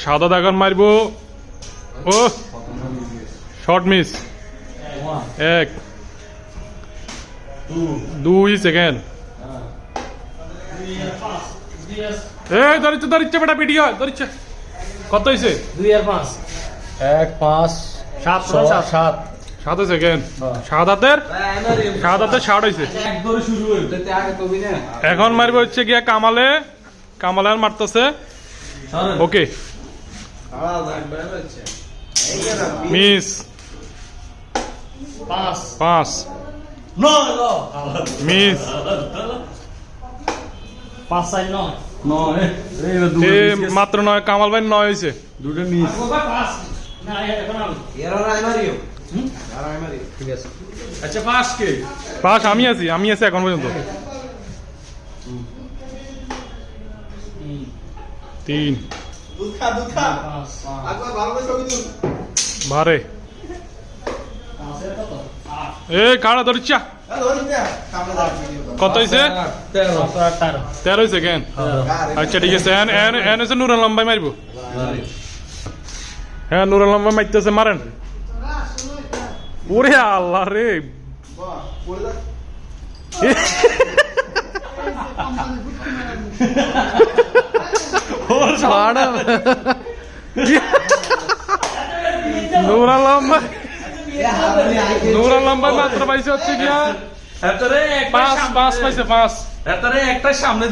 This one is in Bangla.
সাদা এখন মারবো। ও শর্ট মিস। 1 2 সেকেন্ড। ধরিচ্ছে বেটা পিটি হয় ধরিচ্ছে। কত হয়েছে? 2 আর 5 1 5 7 7 7 সেকেন্ড। শাহাদাতের 60 হয়েছে। এক ধরে শুরু হইল এখন মারবে হচ্ছে গিয়া কামালে। কামালে আর মারতেছে। ওকে মিস। 5 মিস। 5 আর 9 এ মাত্র 9 কামাল ভাই 9 হয়েছে। দুটো মিস। 5 না এখন আমি ঠিক আছে। আচ্ছা 5 কে 5 আমি আছি এখন পর্যন্ত। 3 বারে। এ কাড়া ধরিচ্ছা। কত হয়েছে? 13 হয়েছে কেন? আচ্ছা ঠিক আছে। এন হচ্ছে নুর আলম ভাই মারবো। হ্যাঁ নুর আলম ভাই মারতেছে, মারেন। ওরে আল্লাহ রে। নুর আলম ভাই মাত্র পাইছে হচ্ছে গিয়া 5 পাইছে। 5 একটা সামনে